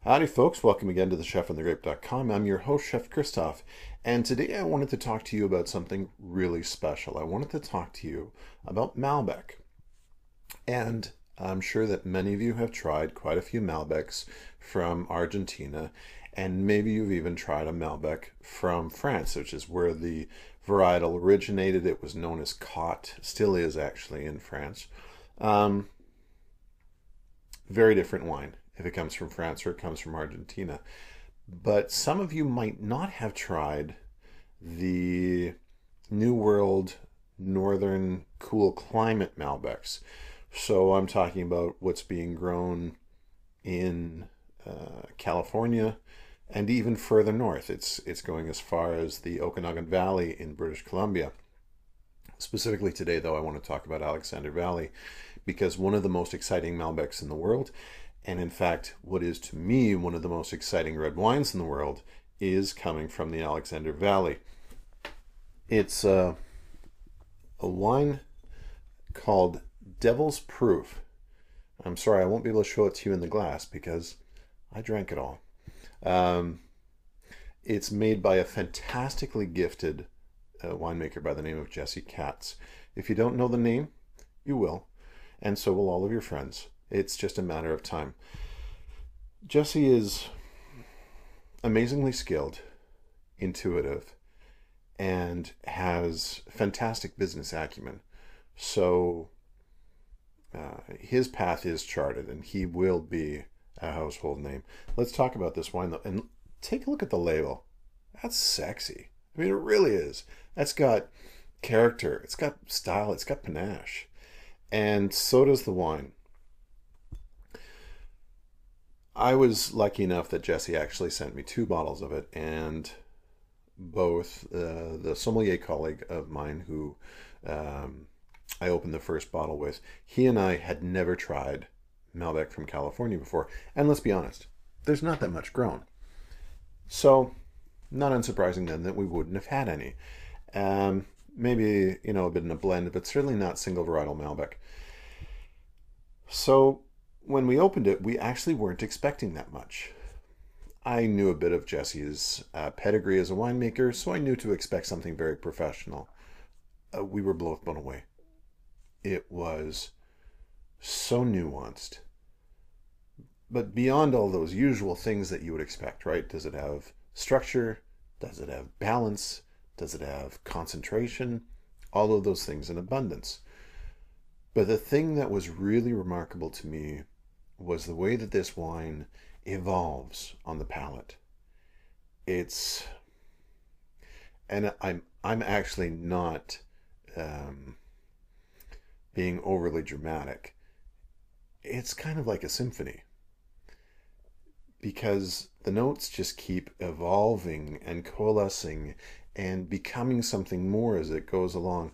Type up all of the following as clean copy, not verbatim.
Howdy folks, welcome again to the chefandthegrape.com. I'm your host, Chef Christoph, and today I wanted to talk to you about something really special. I wanted to talk to you about Malbec. And I'm sure that many of you have tried quite a few Malbecs from Argentina, and maybe you've even tried a Malbec from France, which is where the varietal originated. It was known as Cot, still is actually in France. Um, Very different wine if it comes from France or it comes from Argentina. But some of you might not have tried the New World Northern Cool Climate Malbecs. So I'm talking about what's being grown in California and even further north. It's going as far as the Okanagan Valley in British Columbia. Specifically today, though, I want to talk about Alexander Valley because one of the most exciting Malbecs in the world, and in fact, what is to me one of the most exciting red wines in the world, is coming from the Alexander Valley. It's a wine called Devil's Proof. I'm sorry, I won't be able to show it to you in the glass because I drank it all. Um, it's made by a fantastically gifted winemaker by the name of Jesse Katz. If you don't know the name, you will, and so will all of your friends. It's just a matter of time. Jesse is amazingly skilled, intuitive, and has fantastic business acumen. So his path is charted, and he will be a household name. Let's talk about this wine, though, and take a look at the label. That's sexy. I mean, it really is. That's got character. It's got style. It's got panache. And so does the wine. I was lucky enough that Jesse actually sent me 2 bottles of it, and both the sommelier colleague of mine who I opened the first bottle with, he and I had never tried Malbec from California before. And let's be honest, there's not that much grown. So, not unsurprising then that we wouldn't have had any. Maybe, a bit in a blend, but certainly not single varietal Malbec. So, when we opened it, we actually weren't expecting that much. I knew a bit of Jesse's pedigree as a winemaker, so I knew to expect something very professional. We were both blown away. It was so nuanced. But beyond all those usual things that you would expect, right? Does it have structure? Does it have balance? Does it have concentration? All of those things in abundance. But the thing that was really remarkable to me was the way that this wine evolves on the palate. It's, and I'm actually not being overly dramatic. It's kind of like a symphony because the notes just keep evolving and coalescing and becoming something more as it goes along.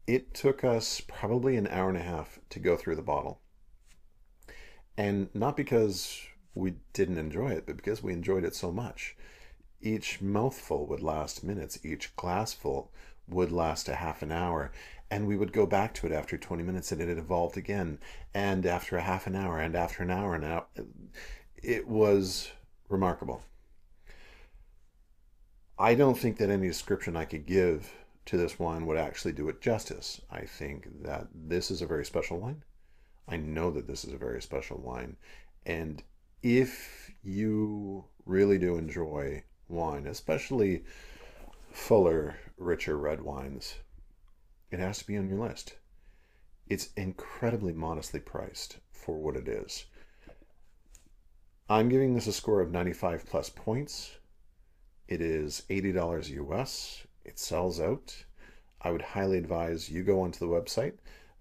It took us probably an hour and a half to go through the bottle. And not because we didn't enjoy it, but because we enjoyed it so much. Each mouthful would last minutes, each glassful would last a half an hour, and we would go back to it after 20 minutes and it had evolved again, and after a half an hour, and after an hour, and an hour. It was remarkable. I don't think that any description I could give to this wine would actually do it justice. I think that this is a very special wine. I know that this is a very special wine. And if you really do enjoy wine, especially fuller, richer red wines, it has to be on your list. It's incredibly modestly priced for what it is. I'm giving this a score of 95 plus points. It is $80 US. It sells out. I would highly advise you go onto the website,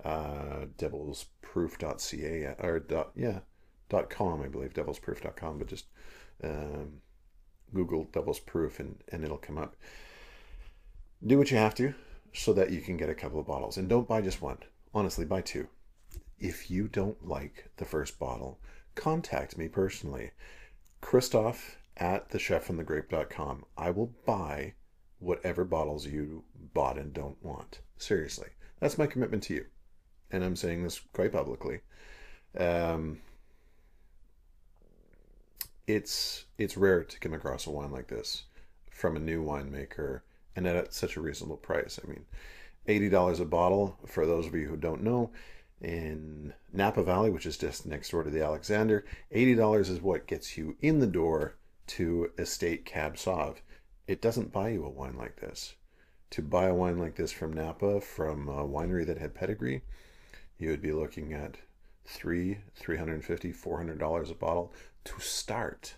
devilsproof.ca or .com, I believe, devilsproof.com, but just Google Devil's Proof and it'll come up. Do what you have to so that you can get a couple of bottles, and don't buy just one. Honestly, buy 2. If you don't like the first bottle, contact me personally, Christoph at thechefandthegrape.com. I will buy whatever bottles you bought and don't want. Seriously, that's my commitment to you, and I'm saying this quite publicly. it's rare to come across a wine like this from a new winemaker and at such a reasonable price. I mean, $80 a bottle, for those of you who don't know, in Napa Valley, which is just next door to the Alexander, $80 is what gets you in the door to Estate Cab Sauv. It doesn't buy you a wine like this. To buy a wine like this from Napa, from a winery that had pedigree, you would be looking at $350, $400 a bottle to start,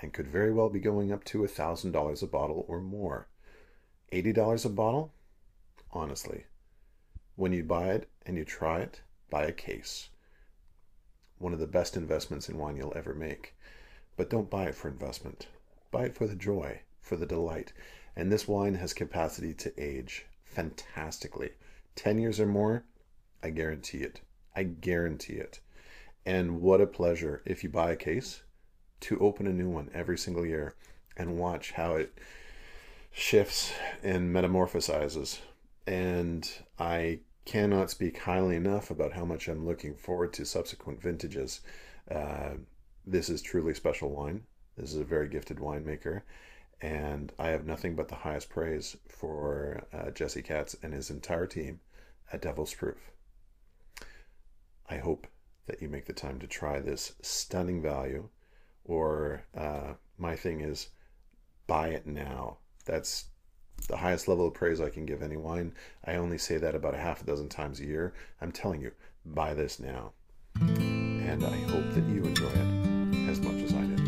and could very well be going up to $1,000 a bottle or more. $80 a bottle? Honestly, when you buy it and you try it, buy a case. One of the best investments in wine you'll ever make. But don't buy it for investment. Buy it for the joy, for the delight. And this wine has capacity to age fantastically. 10 years or more, I guarantee it. I guarantee it. And what a pleasure, if you buy a case, to open a new one every single year and watch how it shifts and metamorphosizes. And I cannot speak highly enough about how much I'm looking forward to subsequent vintages. This is truly special wine. This is a very gifted winemaker, and I have nothing but the highest praise for Jesse Katz and his entire team at Devil's Proof. I hope that you make the time to try this stunning value, or my thing is, buy it now. That's the highest level of praise I can give any wine. I only say that about a half a dozen times a year. I'm telling you, buy this now. And I hope that you enjoy it as much as I did.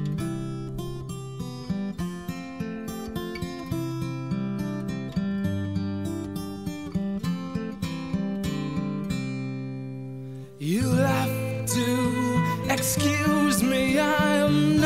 You'll have to excuse me, I am